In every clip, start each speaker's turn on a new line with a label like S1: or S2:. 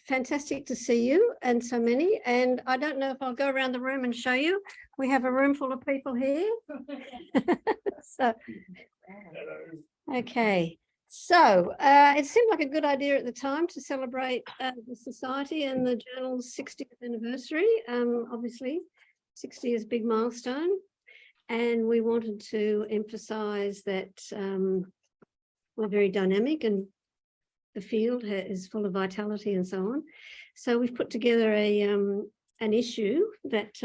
S1: fantastic to see you and so many. And I don't know if I'll go around the room and show you. We have a room full of people here. So, okay. So it seemed like a good idea at the time to celebrate the Society and the journal's 60th anniversary. Obviously, 60 is a big milestone. And we wanted to emphasise that we're very dynamic and the field is full of vitality and so on. So we've put together an issue that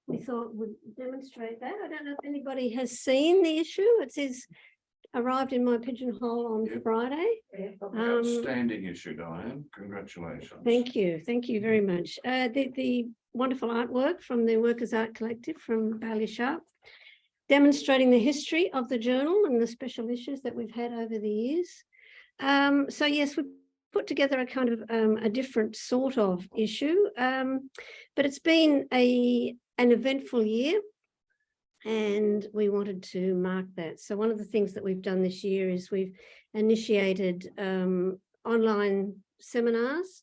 S1: we thought would demonstrate that. I don't know if anybody has seen the issue. It says arrived in my pigeonhole on Friday.
S2: Outstanding issue, Diane. Congratulations.
S1: Thank you. Thank you very much. The wonderful artwork from the Workers' Art Collective from Bailey Sharp, demonstrating the history of the journal and the special issues that we've had over the years. So yes, we put together a kind of a different sort of issue, but it's been an eventful year and we wanted to mark that. So one of the things that we've done this year is we've initiated online seminars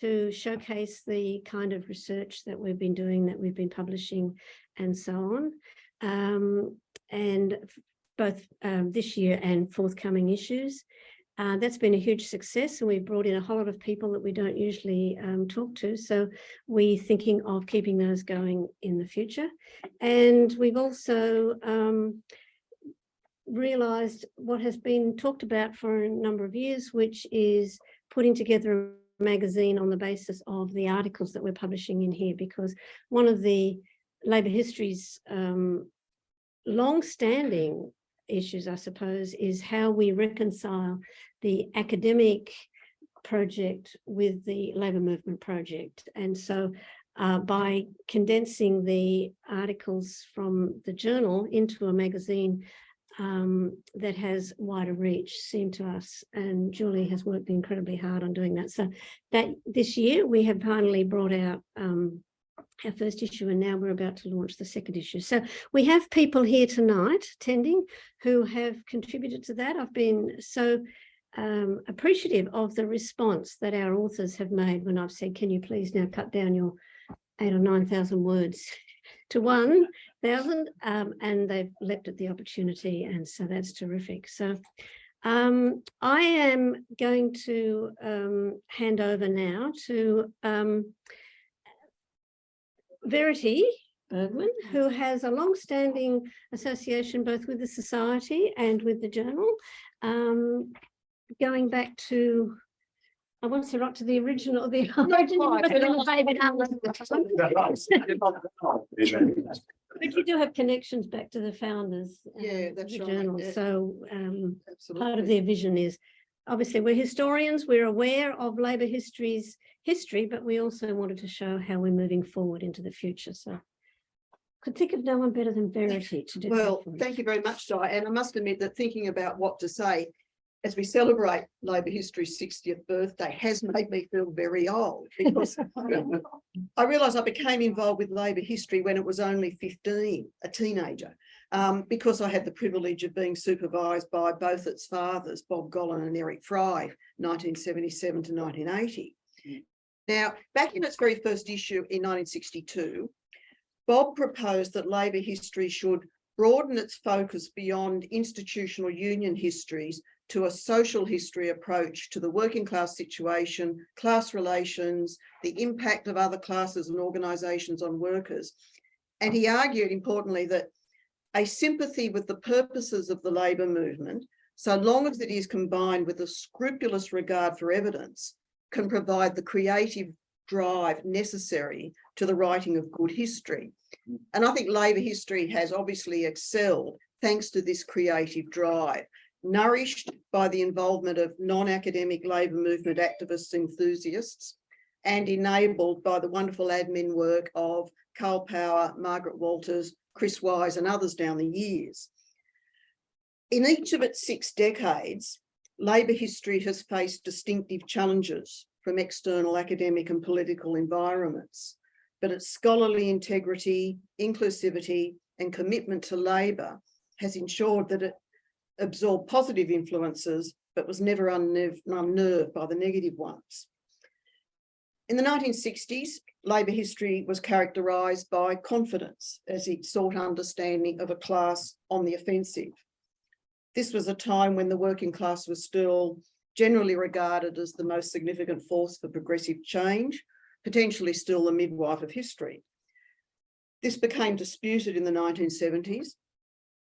S1: to showcase the kind of research that we've been doing, that we've been publishing and so on, and both this year and forthcoming issues. That's been a huge success, and we've brought in a whole lot of people that we don't usually talk to. So we're thinking of keeping those going in the future. And we've also realised what has been talked about for a number of years, which is putting together a magazine on the basis of the articles that we're publishing in here, because one of the Labour history's long-standing issues, I suppose, is how we reconcile the academic project with the Labour movement project. And so by condensing the articles from the journal into a magazine that has wider reach seemed to us, and Julie has worked incredibly hard on doing that. So that this year we have finally brought out our first issue, and now we're about to launch the second issue. So we have people here tonight attending who have contributed to that. I've been so appreciative of the response that our authors have made when I've said, can you please now cut down your 8,000 or 9,000 words to 1,000, and they've leapt at the opportunity, and so that's terrific. So I am going to hand over now to Verity Burgmann, who has a long-standing association both with the Society and with the journal, going back to, I want to say right to the original, but you do have connections back to the founders.
S3: Yeah, that's
S1: the
S3: right.
S1: journal.
S3: Yeah.
S1: So part of
S3: Absolutely.
S1: their vision is, obviously we're historians, we're aware of Labour history's history, but we also wanted to show how we're moving forward into the future. So could think of no one better than Verity to do
S3: Well,
S1: that.
S3: thank you very much, Diane. I must admit that thinking about what to say as we celebrate Labour history's 60th birthday has made me feel very old, because I realise I became involved with Labour history when it was only 15, a teenager, because I had the privilege of being supervised by both its fathers, Bob Gollan and Eric Fry, 1977 to 1980. Now, back in its very first issue in 1962, Bob proposed that Labour history should broaden its focus beyond institutional union histories to a social history approach to the working class situation, class relations, the impact of other classes and organisations on workers. And he argued, importantly, that a sympathy with the purposes of the labour movement, so long as it is combined with a scrupulous regard for evidence, can provide the creative drive necessary to the writing of good history. And I think Labour history has obviously excelled thanks to this creative drive, nourished by the involvement of non-academic labour movement activists and enthusiasts, and enabled by the wonderful admin work of Carl Power, Margaret Walters, Chris Wise and others down the years. In each of its 6 decades, Labour history has faced distinctive challenges from external academic and political environments, but its scholarly integrity, inclusivity and commitment to labour has ensured that it absorbed positive influences, but was never unnerved by the negative ones. In the 1960s, Labor history was characterised by confidence as it sought understanding of a class on the offensive. This was a time when the working class was still generally regarded as the most significant force for progressive change, potentially still the midwife of history. This became disputed in the 1970s,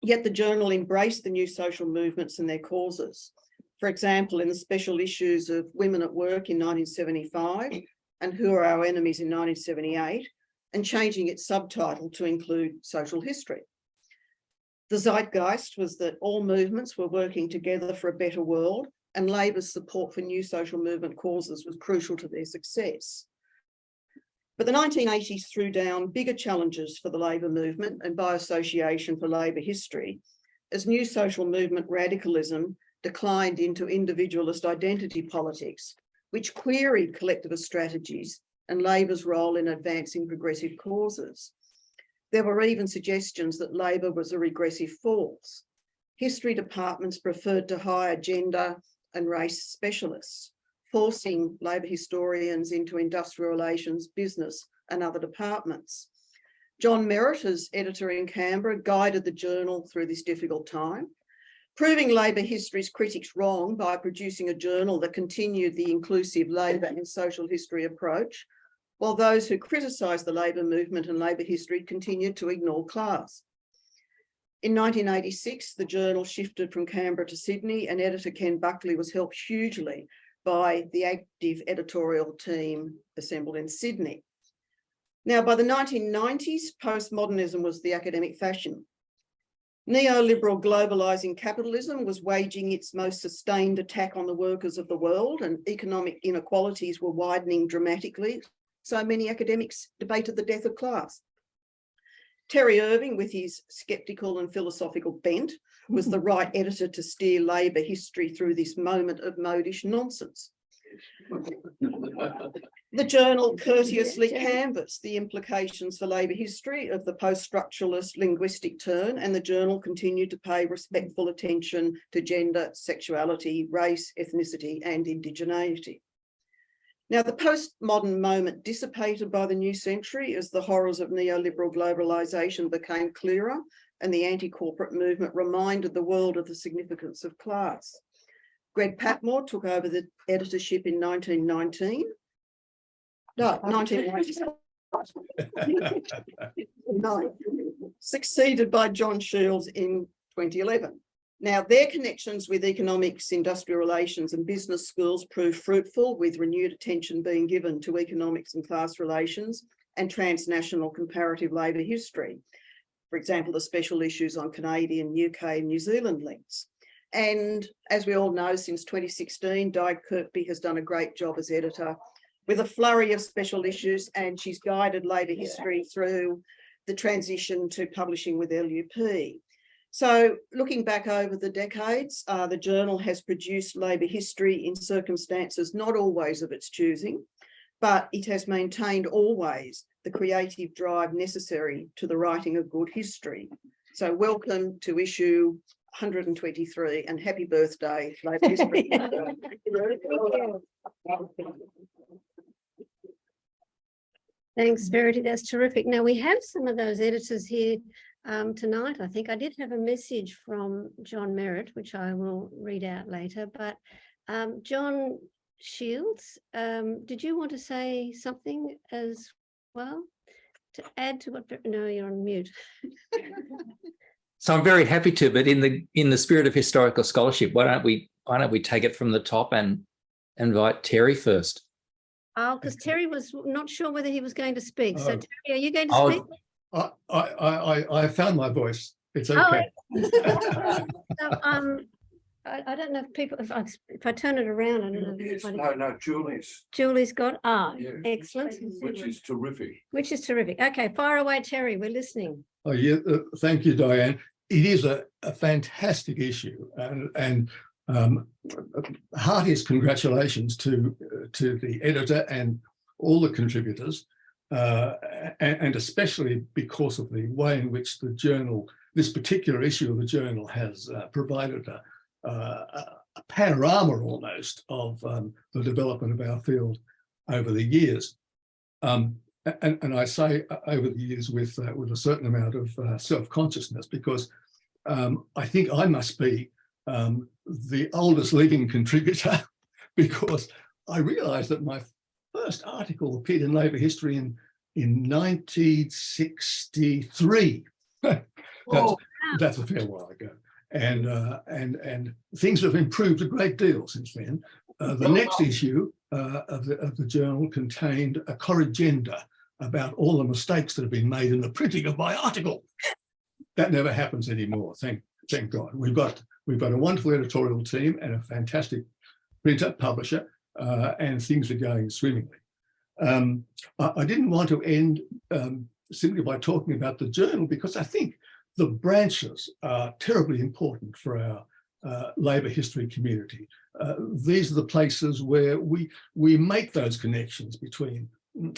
S3: yet the journal embraced the new social movements and their causes. For example, in the special issues of Women at Work in 1975 and Who Are Our Enemies in 1978, and changing its subtitle to include social history. The zeitgeist was that all movements were working together for a better world, and Labor's support for new social movement causes was crucial to their success. But the 1980s threw down bigger challenges for the Labor movement and by association for Labor history, as new social movement radicalism declined into individualist identity politics, which queried collectivist strategies and Labor's role in advancing progressive causes. There were even suggestions that Labor was a regressive force. History departments preferred to hire gender and race specialists, forcing Labor historians into industrial relations, business, and other departments. John Merritt, as editor in Canberra, guided the journal through this difficult time, proving Labor history's critics wrong by producing a journal that continued the inclusive Labor and social history approach, while those who criticised the Labor movement and Labor history continued to ignore class. In 1986, the journal shifted from Canberra to Sydney, and editor Ken Buckley was helped hugely by the active editorial team assembled in Sydney. Now, by the 1990s, postmodernism was the academic fashion. Neoliberal globalising capitalism was waging its most sustained attack on the workers of the world, and economic inequalities were widening dramatically. So many academics debated the death of class. Terry Irving, with his sceptical and philosophical bent, was the right editor to steer Labor history through this moment of modish nonsense. The journal courteously canvassed the implications for Labor history of the post-structuralist linguistic turn, and the journal continued to pay respectful attention to gender, sexuality, race, ethnicity, and indigeneity. Now, the postmodern moment dissipated by the new century as the horrors of neoliberal globalisation became clearer, and the anti-corporate movement reminded the world of the significance of class. Greg Patmore took over the editorship in 1919. No, 1999. Succeeded by John Shields in 2011. Now, their connections with economics, industrial relations and business schools proved fruitful, with renewed attention being given to economics and class relations and transnational comparative labour history. For example, the special issues on Canadian, UK and New Zealand links. And as we all know, since 2016, Diane Kirkby has done a great job as editor with a flurry of special issues, and she's guided Labor history through the transition to publishing with LUP. So looking back over the decades, the journal has produced Labor history in circumstances not always of its choosing, but it has maintained always the creative drive necessary to the writing of good history. So welcome to issue 123 and happy birthday, Labor history.
S1: Thanks, Verity. That's terrific. Now, we have some of those editors here tonight. I think I did have a message from John Merritt, which I will read out later. But John Shields, did you want to say something as well to add to what? No, you're on mute.
S4: So I'm very happy to, but in the spirit of historical scholarship, why don't we take it from the top and invite Terry first?
S1: Oh, because Terry was not sure whether he was going to speak. So Terry, are you going to speak?
S5: I found my voice. It's okay.
S1: So, I don't know if people, if I turn it around, I don't know.
S2: Yes, no,
S1: Julie's got,
S2: Yeah.
S1: excellent.
S2: which is terrific.
S1: Which is terrific. Okay, fire away, Terry, we're listening.
S5: Oh, yeah, thank you, Diane. It is a fantastic issue, and heartiest congratulations to the editor and all the contributors, and especially because of the way in which the journal, this particular issue of the journal, has provided a panorama almost of the development of our field over the years. And I say over the years with a certain amount of self-consciousness, because I think I must be the oldest living contributor, because I realised that my first article appeared in Labour History in 1963. That's a fair while ago, and things have improved a great deal since then. The next issue of the journal contained a corrigenda about all the mistakes that have been made in the printing of my article. That never happens anymore. Thank God. We've got a wonderful editorial team and a fantastic printer, publisher, and things are going swimmingly. I didn't want to end simply by talking about the journal, because I think the branches are terribly important for our Labour history community. These are the places where we make those connections between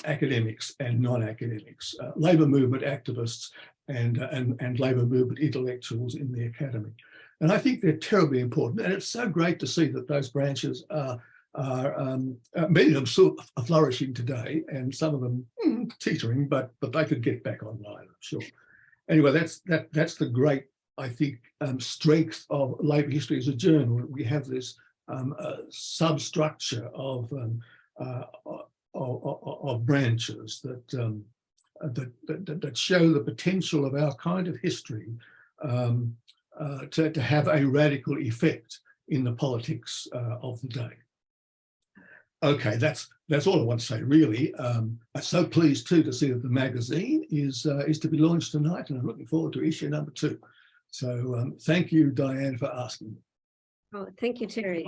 S5: academics and non-academics, Labour movement activists and Labour movement intellectuals in the academy. And I think they're terribly important. And it's so great to see that those branches are many of them still are flourishing today, and some of them teetering, but they could get back online, I'm sure. Anyway, that's the great, I think, strength of Labour history as a journal. We have this substructure of branches that show the potential of our kind of history to have a radical effect in the politics of the day. Okay, that's all I want to say, really. I'm so pleased too to see that the magazine is to be launched tonight, and I'm looking forward to issue number 2. So thank you, Diane, for asking me.
S1: Oh, thank you, Terry.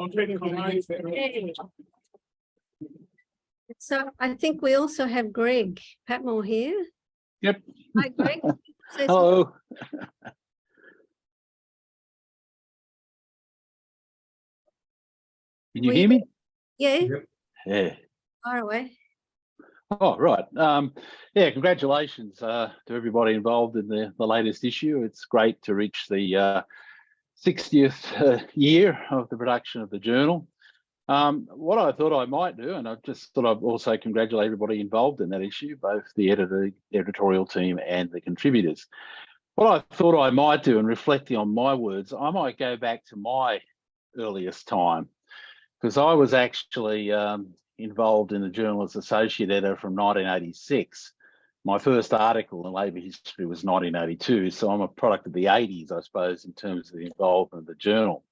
S1: So I think we also have Greg Patmore here.
S6: Yep.
S1: Hi, Greg.
S6: Hello. Can you hear me?
S1: Yeah.
S5: Yep.
S6: Yeah.
S1: Far away.
S6: Oh, right. Yeah, congratulations to everybody involved in the latest issue. It's great to reach the 60th year of the production of the journal. What I thought I might do, and I just thought I'd also congratulate everybody involved in that issue, both the editorial team and the contributors. What I thought I might do, and reflecting on my words, I might go back to my earliest time, because I was actually involved in the journal as associate editor from 1986. My first article in Labour history was 1982, so I'm a product of the 80s, I suppose, in terms of the involvement of the journal.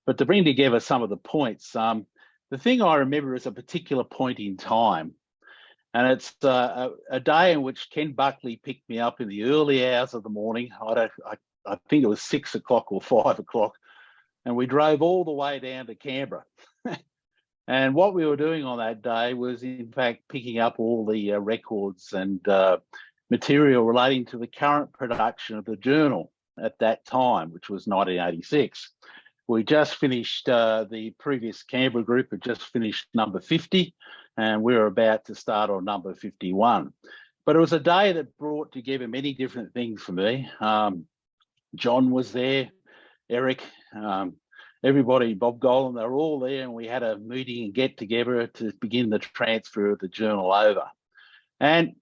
S6: But to bring together some of the points, the thing I remember is a particular point in time, and it's a day in which Ken Buckley picked me up in the early hours of the morning. I think it was 6 o'clock or 5 o'clock, and we drove all the way down to Canberra. And what we were doing on that day was, in fact, picking up all the records and material relating to the current production of the journal at that time, which was 1986. We just finished, the previous Canberra group had just finished number 50, and we were about to start on number 51. But it was a day that brought together many different things for me. John was there, Eric, everybody, Bob Golan, they were all there, and we had a meeting and get together to begin the transfer of the journal over. And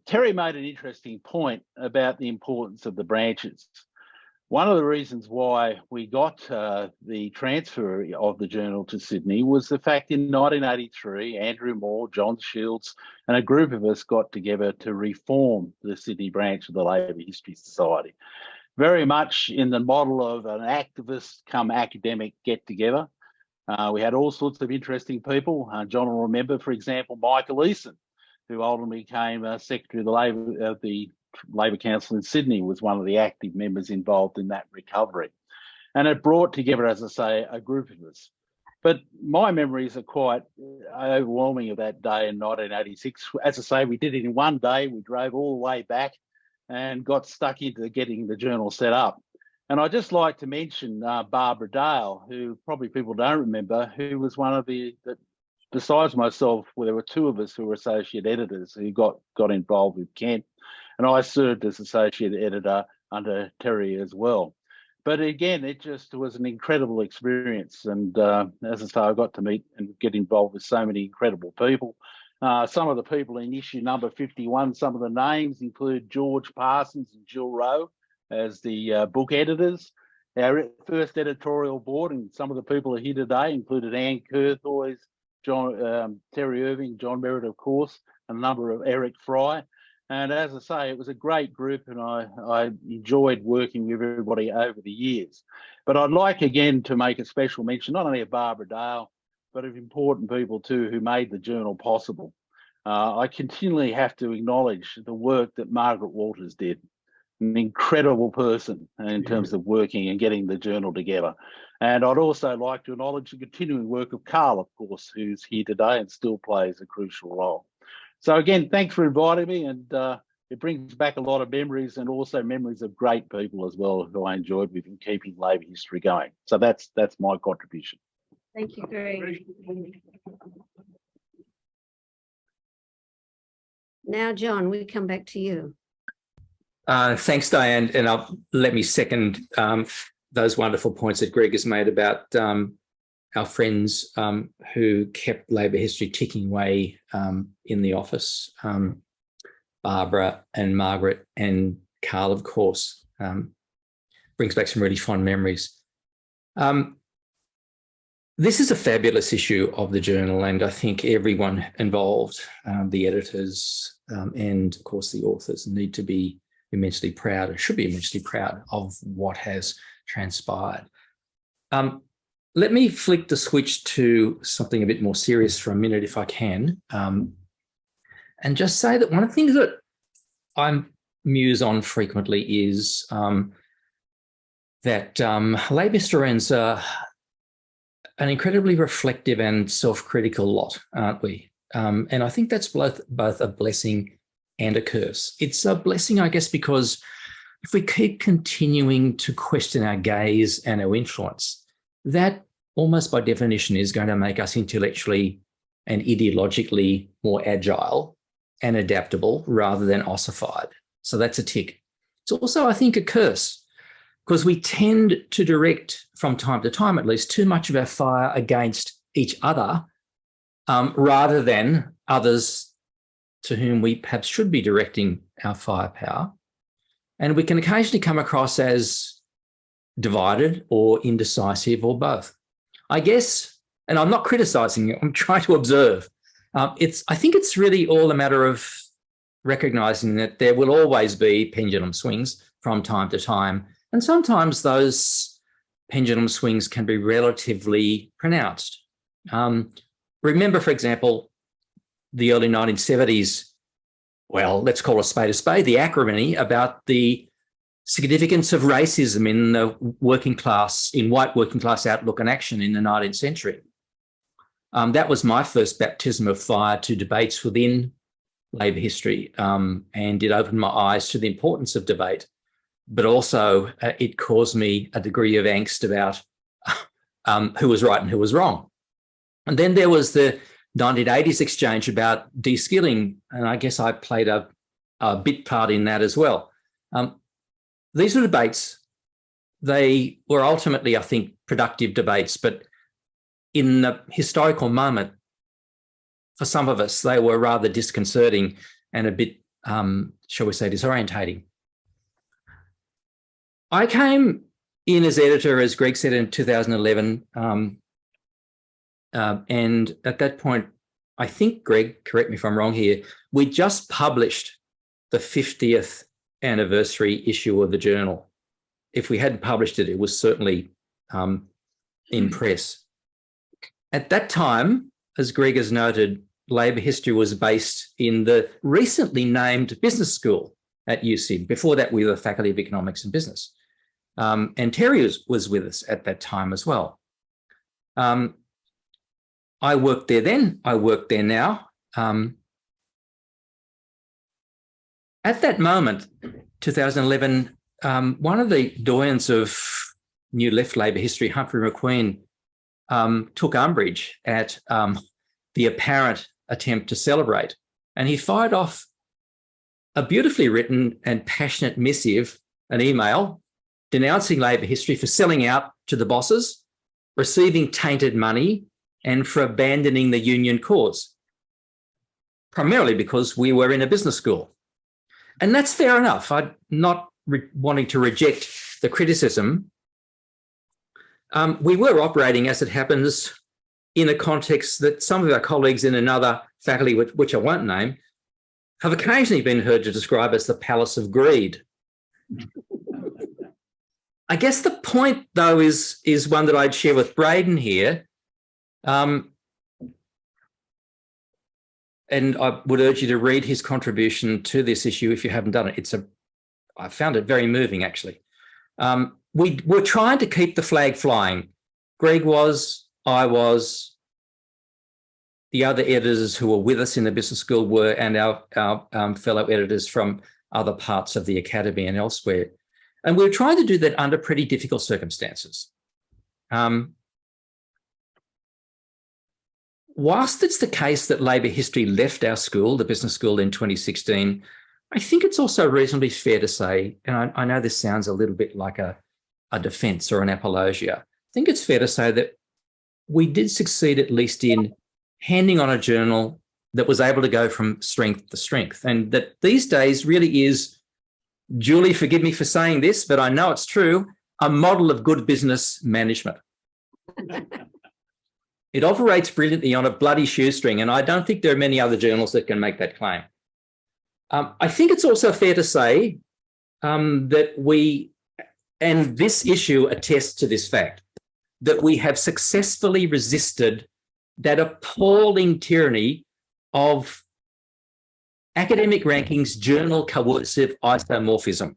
S6: Terry made an interesting point about the importance of the branches. One of the reasons why we got the transfer of the journal to Sydney was the fact in 1983, Andrew Moore, John Shields, and a group of us got together to reform the Sydney branch of the Labour History Society. Very much in the model of an activist come academic get together. We had all sorts of interesting people. John will remember, for example, Michael Eason, who ultimately became Secretary of the Labour Council in Sydney, was one of the active members involved in that recovery. And it brought together, as I say, a group of us. But my memories are quite overwhelming of that day in 1986. As I say, we did it in one day. We drove all the way back and got stuck into getting the journal set up. And I'd just like to mention Barbara Dale, who probably people don't remember, who was one of the besides myself, well, there were 2 of us who were associate editors who got involved with Kent. And I served as associate editor under Terry as well. But again, it just was an incredible experience. And as I say, I got to meet and get involved with so many incredible people. Some of the people in issue number 51, some of the names include George Parsons and Jill Rowe as the book editors. Our first editorial board, and some of the people are here today, included Anne Curthoys, Terry Irving, John Merritt, of course, and a number of Eric Fry. And as I say, it was a great group, and I enjoyed working with everybody over the years. But I'd like again to make a special mention, not only of Barbara Dale, but of important people too who made the journal possible. I continually have to acknowledge the work that Margaret Walters did. An incredible person in terms of working and getting the journal together. And I'd also like to acknowledge the continuing work of Carl, of course, who's here today and still plays a crucial role. So again, thanks for inviting me, and it brings back a lot of memories, and also memories of great people as well who I enjoyed with in keeping Labor history going. So that's my contribution.
S1: Thank you, Greg. Now, John, we come back to you.
S4: Thanks, Diane, and let me second those wonderful points that Greg has made about our friends who kept Labor history ticking away in the office. Barbara and Margaret and Carl, of course, brings back some really fond memories. This is a fabulous issue of the journal, and I think everyone involved, the editors and, of course, the authors, need to be immensely proud, and should be immensely proud of what has transpired. Let me flick the switch to something a bit more serious for a minute, if I can, and just say that one of the things that I muse on frequently is that Labor historians are an incredibly reflective and self-critical lot, aren't we? And I think that's both a blessing and a curse. It's a blessing, I guess, because if we keep continuing to question our gaze and our influence, that almost by definition is going to make us intellectually and ideologically more agile and adaptable rather than ossified. So that's a tick. It's also, I think, a curse, because we tend to direct, from time to time at least, too much of our fire against each other rather than others to whom we perhaps should be directing our firepower. And we can occasionally come across as divided or indecisive or both. I guess, and I'm not criticising it, I'm trying to observe. I think it's really all a matter of recognising that there will always be pendulum swings from time to time. And sometimes those pendulum swings can be relatively pronounced. Remember, for example, the early 1970s, well, let's call a spade, the acrimony about the significance of racism in the working class, in white working class outlook and action in the 19th century. That was my first baptism of fire to debates within Labor history, and it opened my eyes to the importance of debate. But also it caused me a degree of angst about who was right and who was wrong. And then there was the 1980s exchange about de-skilling, and I guess I played a bit part in that as well. These were debates. They were ultimately, I think, productive debates, but in the historical moment, for some of us, they were rather disconcerting and a bit, shall we say, disorientating. I came in as editor, as Greg said, in 2011. And at that point, I think, Greg, correct me if I'm wrong here, we just published the 50th anniversary issue of the journal. If we hadn't published it, it was certainly in press. At that time, as Greg has noted, Labor history was based in the recently named business school at UCID. Before that, we were the Faculty of Economics and Business. And Terry was with us at that time as well. I worked there then, I work there now. At that moment, 2011, one of the doyens of New Left Labor history, Humphrey McQueen, took umbrage at the apparent attempt to celebrate. And he fired off a beautifully written and passionate missive, an email, denouncing Labor history for selling out to the bosses, receiving tainted money, and for abandoning the union cause. primarily because we were in a business school. And that's fair enough. I'm not wanting to reject the criticism. We were operating, as it happens, in a context that some of our colleagues in another faculty, which I won't name, have occasionally been heard to describe as the palace of greed. I guess the point, though, is one that I'd share with Braden here. And I would urge you to read his contribution to this issue if you haven't done it. I found it very moving, actually. We were trying to keep the flag flying. Greg was, I was, the other editors who were with us in the business school were, and our fellow editors from other parts of the academy and elsewhere. And we were trying to do that under pretty difficult circumstances. Whilst it's the case that Labor history left our school, the business school, in 2016, I think it's also reasonably fair to say, and I know this sounds a little bit like a defence or an apologia, I think it's fair to say that we did succeed at least in handing on a journal that was able to go from strength to strength. And that these days really is, Julie, forgive me for saying this, but I know it's true, a model of good business management. It operates brilliantly on a bloody shoestring, and I don't think there are many other journals that can make that claim. I think it's also fair to say that we, and this issue attests to this fact, that we have successfully resisted that appalling tyranny of academic rankings, journal coercive isomorphism.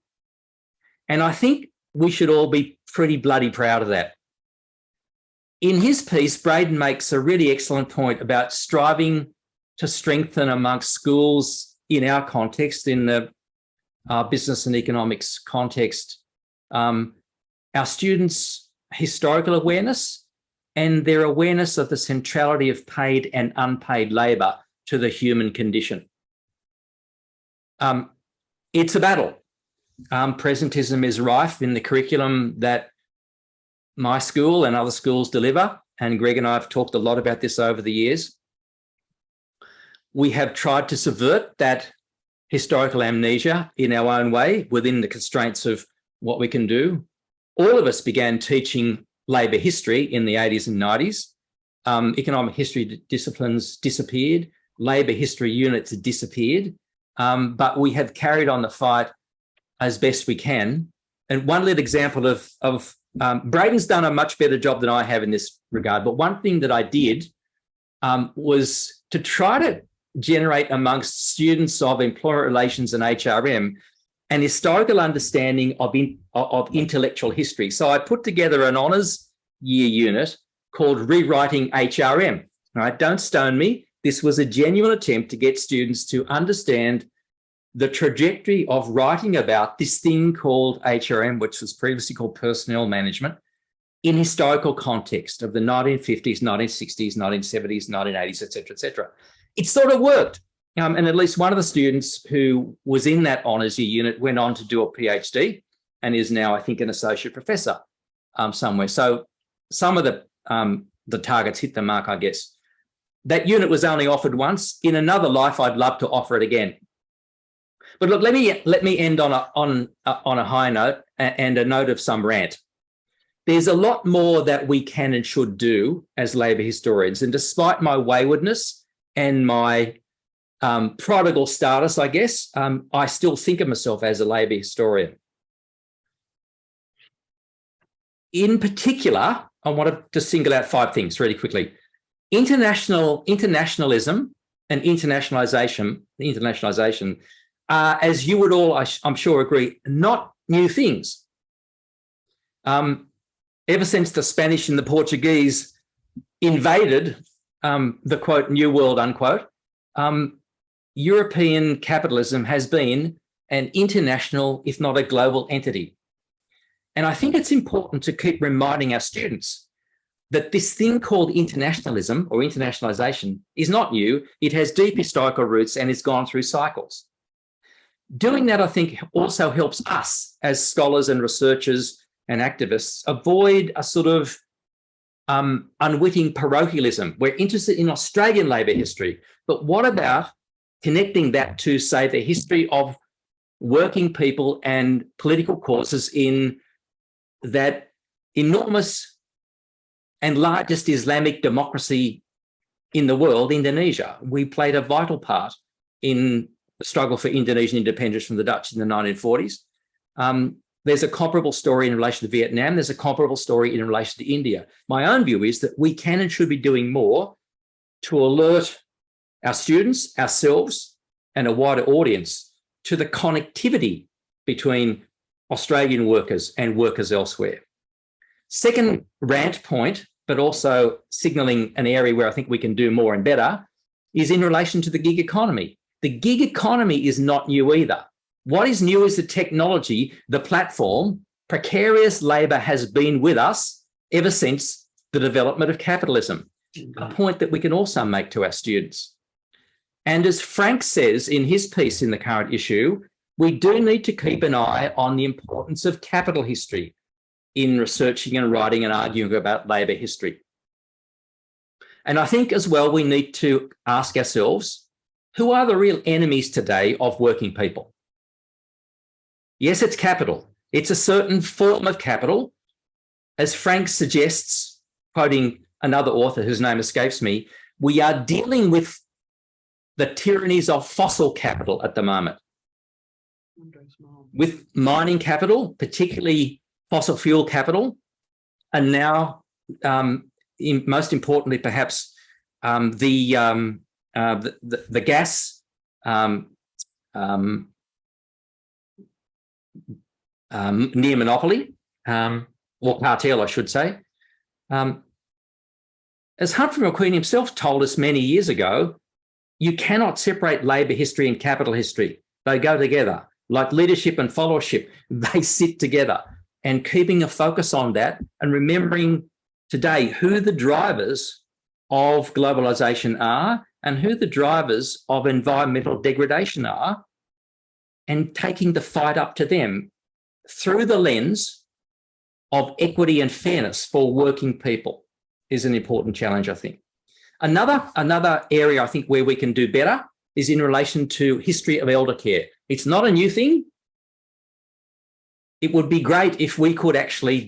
S4: And I think we should all be pretty bloody proud of that. In his piece, Braden makes a really excellent point about striving to strengthen amongst schools in our context, in the business and economics context, our students' historical awareness and their awareness of the centrality of paid and unpaid labour to the human condition. It's a battle. Presentism is rife in the curriculum that my school and other schools deliver, and Greg and I have talked a lot about this over the years. We have tried to subvert that historical amnesia in our own way within the constraints of what we can do. All of us began teaching labour history in the 80s and 90s. Economic history disciplines disappeared, labour history units disappeared, but we have carried on the fight as best we can. And one little example of Braden's done a much better job than I have in this regard, but one thing that I did was to try to generate amongst students of employment relations and HRM an historical understanding of intellectual history. So I put together an honours year unit called Rewriting HRM. All right, don't stone me. This was a genuine attempt to get students to understand the trajectory of writing about this thing called HRM, which was previously called personnel management, in historical context of the 1950s, 1960s, 1970s, 1980s, et cetera, It sort of worked. And at least one of the students who was in that honours year unit went on to do a PhD and is now, I think, an associate professor somewhere. So some of the targets hit the mark, I guess. That unit was only offered once. In another life, I'd love to offer it again. But look, let me end on a high note and a note of some rant. There's a lot more that we can and should do as labour historians, and despite my waywardness and my prodigal status, I guess, I still think of myself as a labour historian. In particular, I wanted to single out 5 things really quickly. Internationalism and internationalisation, as you would all, I'm sure, agree, not new things. Ever since the Spanish and the Portuguese invaded the, quote, New World, unquote, European capitalism has been an international, if not a global entity. And I think it's important to keep reminding our students that this thing called internationalism or internationalisation is not new. It has deep historical roots and it's gone through cycles. Doing that, I think, also helps us as scholars and researchers and activists avoid a sort of unwitting parochialism. We're interested in Australian labour history, but what about connecting that to, say, the history of working people and political causes in that enormous and largest Islamic democracy in the world, Indonesia. We played a vital part in the struggle for Indonesian independence from the Dutch in the 1940s. There's a comparable story in relation to Vietnam. There's a comparable story in relation to India. My own view is that we can and should be doing more to alert our students, ourselves, and a wider audience to the connectivity between Australian workers and workers elsewhere. Second rant point, but also signalling an area where I think we can do more and better, is in relation to the gig economy. The gig economy is not new either. What is new is the technology, the platform. Precarious labour has been with us ever since the development of capitalism, a point that we can also make to our students. And as Frank says in his piece in the current issue, we do need to keep an eye on the importance of capital history in researching and writing and arguing about labour history. And I think as well, we need to ask ourselves, who are the real enemies today of working people? Yes, it's capital. It's a certain form of capital. As Frank suggests, quoting another author whose name escapes me, we are dealing with the tyrannies of fossil capital at the moment. With mining capital, particularly fossil fuel capital, and now, most importantly, perhaps the gas near monopoly, or cartel, I should say. As Humphrey McQueen himself told us many years ago, you cannot separate labour history and capital history. They go together. Like leadership and followership, they sit together. And keeping a focus on that and remembering today who the drivers of globalisation are and who the drivers of environmental degradation are, and taking the fight up to them through the lens of equity and fairness for working people is an important challenge, I think. Another area I think where we can do better is in relation to history of elder care. It's not a new thing. It would be great if we could actually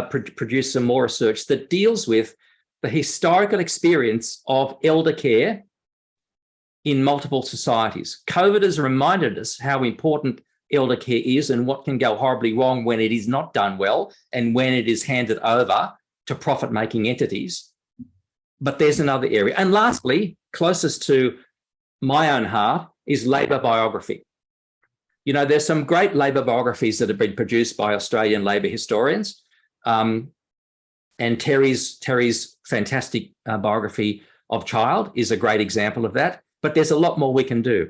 S4: produce some more research that deals with the historical experience of elder care in multiple societies. COVID has reminded us how important elder care is and what can go horribly wrong when it is not done well and when it is handed over to profit-making entities. But there's another area. And lastly, closest to my own heart is labour biography. You know, there's some great labour biographies that have been produced by Australian labour historians. And Terry's fantastic biography of Child is a great example of that. But there's a lot more we can do.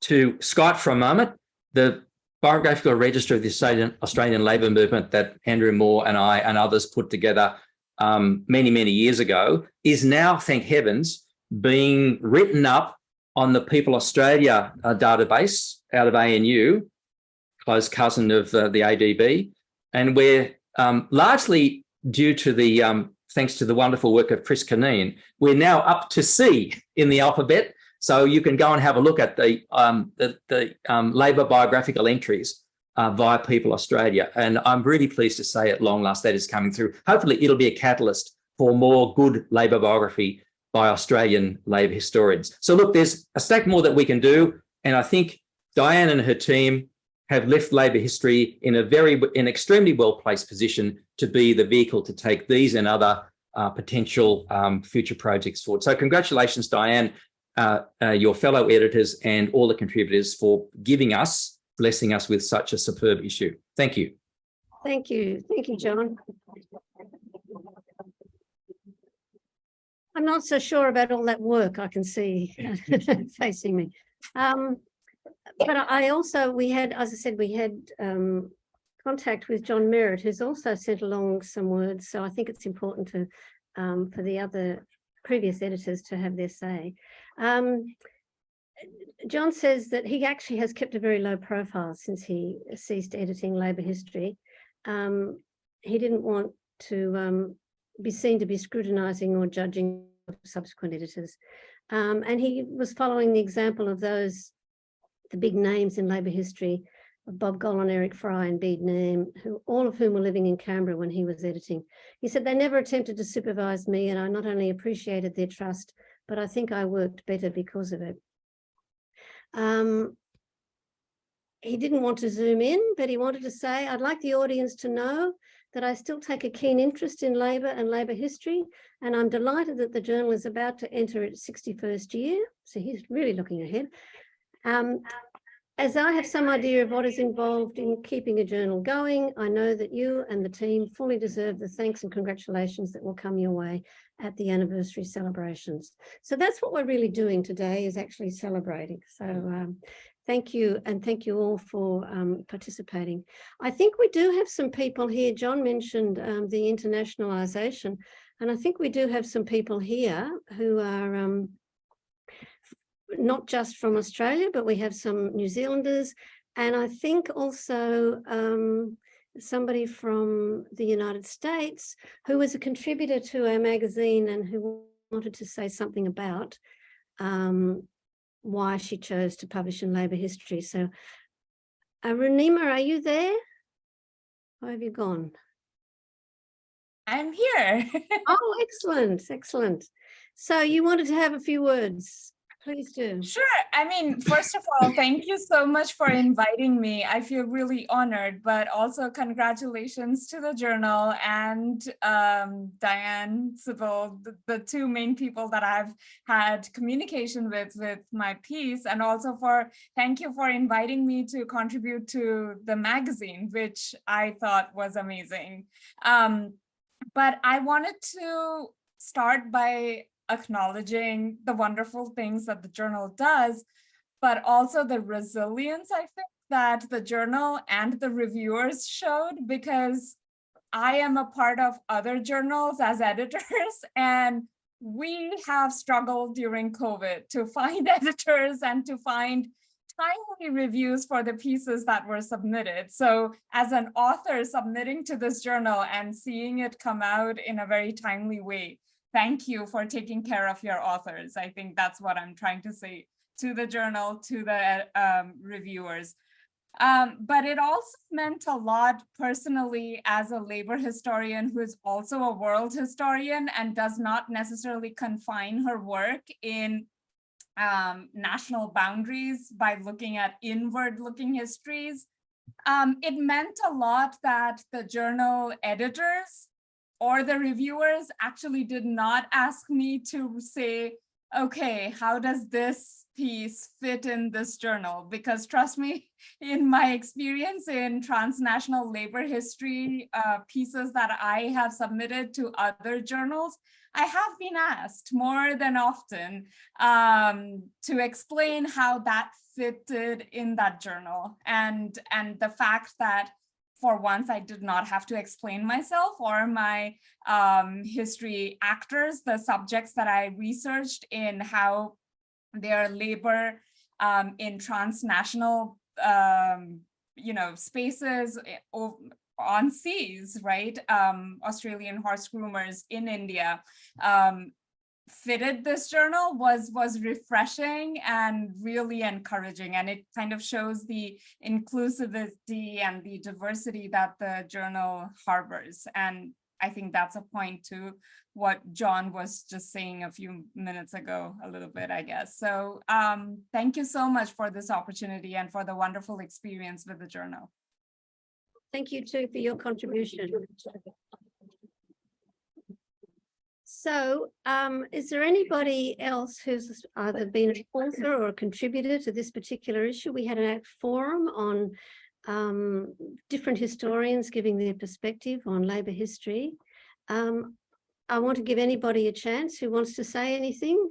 S4: To Skype for a moment, the biographical register of the Australian labour movement that Andrew Moore and I and others put together many, many years ago is now, thank heavens, being written up on the People Australia database out of ANU, close cousin of the ADB. And we're largely due to the, thanks to the wonderful work of Chris Caneen, we're now up to C in the alphabet. So you can go and have a look at the labour biographical entries via People Australia. And I'm really pleased to say at long last that is coming through. Hopefully it'll be a catalyst for more good labour biography by Australian labour historians. So look, there's a stack more that we can do. And I think Diane and her team have left labour history in an extremely well-placed position to be the vehicle to take these and other potential future projects forward. So congratulations, Diane, your fellow editors and all the contributors for blessing us with such a superb issue. Thank you.
S1: Thank you. Thank you, John. I'm not so sure about all that work I can see facing me. But I also, as I said, we had contact with John Merritt, who's also sent along some words. So I think it's important to for the other previous editors to have their say. John says that he actually has kept a very low profile since he ceased editing labour history. He didn't want to be seen to be scrutinising or judging subsequent editors. And he was following the example of the big names in Labor history, of Bob Golan, Eric Fry and Bede Neame, all of whom were living in Canberra when he was editing. He said, they never attempted to supervise me, and I not only appreciated their trust, but I think I worked better because of it. He didn't want to zoom in, but he wanted to say, I'd like the audience to know that I still take a keen interest in Labor and Labor history, and I'm delighted that the journal is about to enter its 61st year. So he's really looking ahead. As I have some idea of what is involved in keeping a journal going, I know that you and the team fully deserve the thanks and congratulations that will come your way at the anniversary celebrations. So that's what we're really doing today, is actually celebrating. So thank you, and thank you all for participating. I think we do have some people here. John mentioned the internationalization, and I think we do have some people here who are not just from Australia, but we have some New Zealanders, and I think also somebody from the United States who was a contributor to our magazine and who wanted to say something about why she chose to publish in Labor history. So Runima, are you there? Where have you gone?
S7: I'm here.
S1: Oh, excellent, excellent. So you wanted to have a few words. Please do.
S7: Sure. I mean, first of all, thank you so much for inviting me. I feel really honored, but also congratulations to the journal and Diane, Sybil, the two main people that I've had communication with my piece, and also thank you for inviting me to contribute to the magazine, which I thought was amazing. But I wanted to start by acknowledging the wonderful things that the journal does, but also the resilience, I think, that the journal and the reviewers showed, because I am a part of other journals as editors, and we have struggled during COVID to find editors and to find timely reviews for the pieces that were submitted. So as an author submitting to this journal and seeing it come out in a very timely way, thank you for taking care of your authors. I think that's what I'm trying to say to the journal, to the reviewers. But it also meant a lot personally as a labor historian who is also a world historian and does not necessarily confine her work in national boundaries by looking at inward-looking histories. It meant a lot that the journal editors or the reviewers actually did not ask me to say, okay, how does this piece fit in this journal? Because trust me, in my experience in transnational labor history pieces that I have submitted to other journals, I have been asked more than often to explain how that fitted in that journal. And the fact that for once, I did not have to explain myself or my history actors, the subjects that I researched in how their labor in transnational, spaces on seas, right? Australian horse groomers in India fitted this journal was refreshing and really encouraging, and it kind of shows the inclusivity and the diversity that the journal harbors. And I think that's a point to what John was just saying a few minutes ago, a little bit, I guess. So thank you so much for this opportunity and for the wonderful experience with the journal.
S1: Thank you too for your contribution. So is there anybody else who's either been an author or a contributor to this particular issue? We had a forum on different historians giving their perspective on labor history. I want to give anybody a chance who wants to say anything,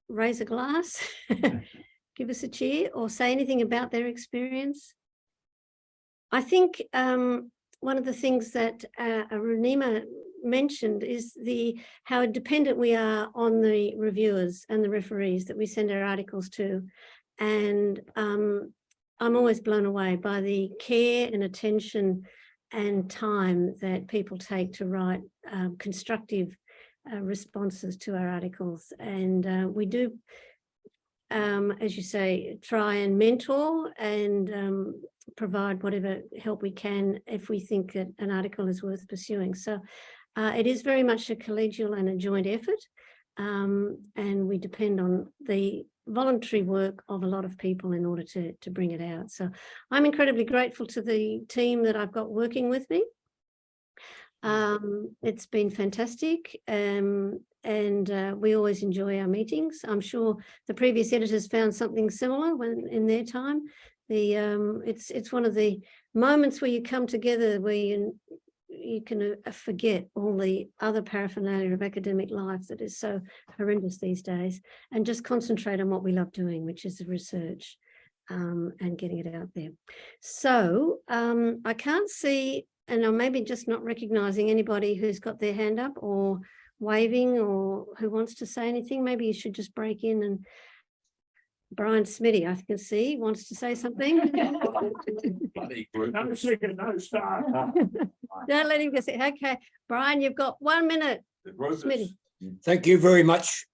S1: raise a glass, give us a cheer, or say anything about their experience. I think one of the things that Runima mentioned is how dependent we are on the reviewers and the referees that we send our articles to. And I'm always blown away by the care and attention and time that people take to write constructive responses to our articles. And we do, as you say, try and mentor and provide whatever help we can if we think that an article is worth pursuing. So it is very much a collegial and a joint effort. And we depend on the voluntary work of a lot of people in order to bring it out. So I'm incredibly grateful to the team that I've got working with me. It's been fantastic. And we always enjoy our meetings. I'm sure the previous editors found something similar when in their time. It's one of the moments where you come together where you can forget all the other paraphernalia of academic life that is so horrendous these days, and just concentrate on what we love doing, which is the research and getting it out there. So I can't see, and I'm maybe just not recognizing anybody who's got their hand up or waving or who wants to say anything. Maybe you should just break in. And Brian Smitty, I can see, wants to say something.
S2: No second, no start.
S1: Don't let him get it. Okay, Brian, you've got 1 minute. Smitty.
S8: Thank you very much.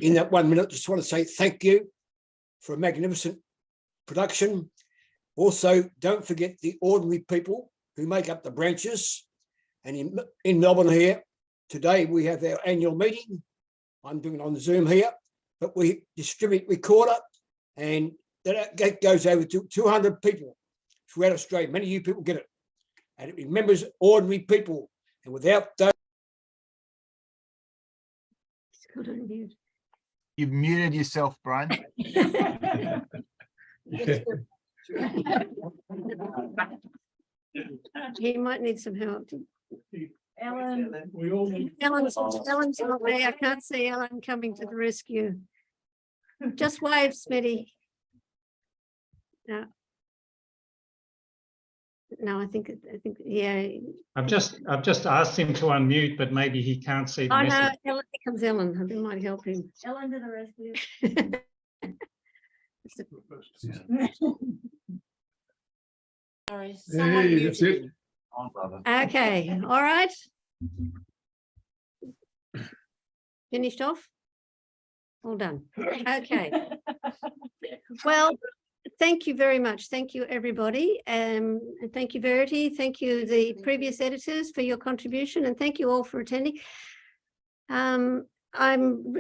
S8: In that 1 minute, just want to say thank you for a magnificent production. Also, don't forget the ordinary people who make up the branches. And in Melbourne here, today we have our annual meeting. I'm doing it on Zoom here, but we distribute recorder, and that goes over to 200 people throughout Australia. Many of you people get it. And it remembers ordinary people. And without those...
S9: You've muted yourself, Brian.
S1: He might need some help. Ellen.
S2: We all need.
S1: Ellen's not there. I can't see Ellen coming to the rescue. Just wave, Smitty. No, I think, yeah.
S10: I've just asked him to unmute, but maybe he can't see the
S1: Oh
S10: message.
S1: no, Ellen, here comes Ellen. It might help him. Ellen to the rescue.
S3: Sorry.
S5: Hey, that's it.
S2: On, brother.
S1: Okay, all right. Finished off? All done. Okay. Well, thank you very much. Thank you, everybody. And thank you, Verity. Thank you, the previous editors, for your contribution. And thank you all for attending. I'm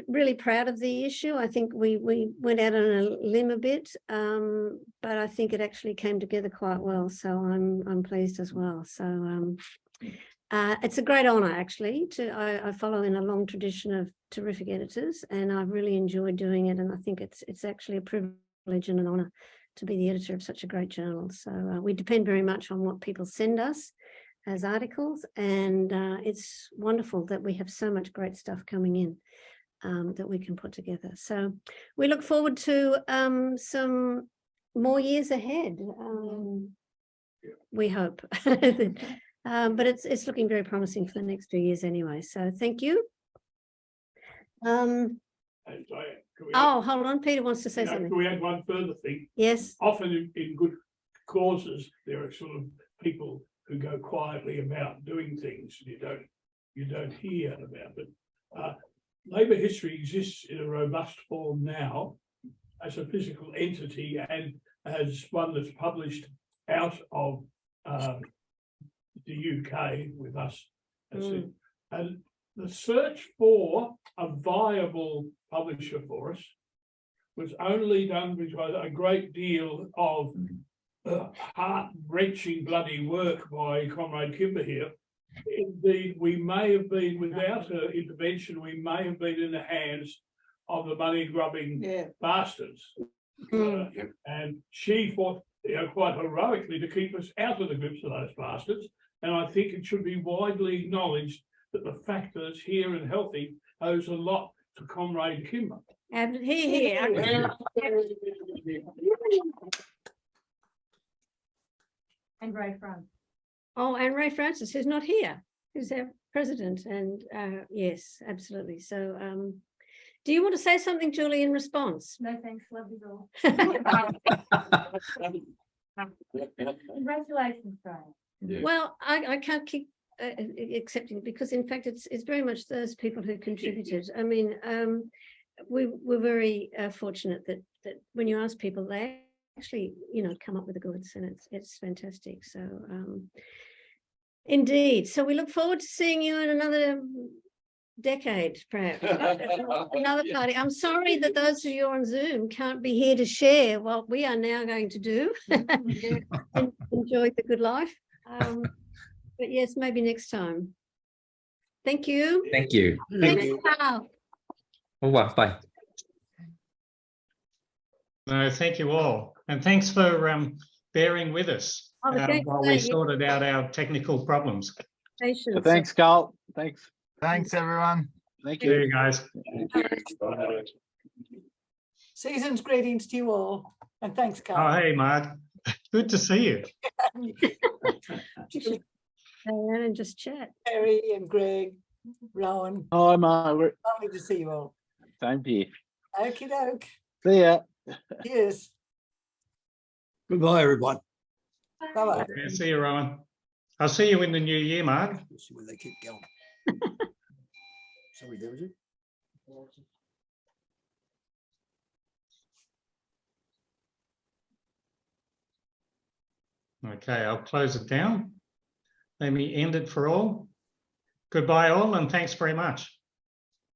S1: really proud of the issue. I think we went out on a limb a bit, but I think it actually came together quite well. So I'm pleased as well. So it's a great honour, actually. I follow in a long tradition of terrific editors, and I've really enjoyed doing it. And I think it's actually a privilege and an honour to be the editor of such a great journal. So we depend very much on what people send us as articles, and it's wonderful that we have so much great stuff coming in that we can put together. So we look forward to some more years ahead. We hope. But it's looking very promising for the next 2 years anyway. So thank you.
S2: Hey, Diane, can we
S1: Oh, hold on. Peter wants to say something.
S2: Can we add one further thing?
S1: Yes.
S2: Often in good causes, there are sort of people who go quietly about doing things you don't hear about. But Labour history exists in a robust form now as a physical entity and as one that's published out of the UK with us. And the search for a viable publisher for us was only done because a great deal of heart-wrenching bloody work by Comrade Kimber here. Indeed, we may have been, without her intervention, we may have been in the hands of the money-grubbing bastards. And she fought, quite heroically to keep us out of the grips of those bastards. And I think it should be widely acknowledged that the fact that it's here and healthy owes a lot to Comrade Kimber.
S1: And here.
S11: And Ray Francis.
S1: Oh, and Ray Francis, who's not here, who's our president. And yes, absolutely. So do you want to say something, Julie, in response?
S11: No, thanks. Love you all. Congratulations, Brian.
S1: Well, I can't keep accepting it, because in fact it's very much those people who contributed. I mean, we're very fortunate that when you ask people, they actually, you know, come up with the goods, and it's fantastic. So indeed. So we look forward to seeing you in another decade, perhaps. Another party. I'm sorry that those of you on Zoom can't be here to share what we are now going to do. Enjoy the good life. But yes, maybe next time. Thank you.
S4: Thank you.
S8: Thank you.
S1: Carl.
S4: Au revoir. Bye.
S10: No, thank you all. And thanks for bearing with us
S1: Oh, thanks,
S10: while we
S1: yeah.
S10: sorted out our technical problems.
S1: Patience.
S6: So thanks, Carl. Thanks.
S9: Thanks, everyone.
S6: Thank
S10: See
S6: you.
S10: you guys.
S12: Season's greetings to you all, and thanks,
S10: Oh,
S12: Carl.
S10: hey, Mark. Good to see you.
S1: Diane, and just chat.
S12: Terry and Greg, Rowan,
S6: Hi, Margaret.
S12: lovely to see you all.
S6: Same here.
S12: Okie doke.
S6: See ya.
S12: Yes.
S8: Goodbye, everyone.
S12: Bye-bye.
S10: Yeah, see you, Rowan. I'll see you in the new year, Mark.
S8: Let's see where they keep going. Sorry, there was it.
S10: Okay, I'll close it down. Let me end it for all. Goodbye all, and thanks very much.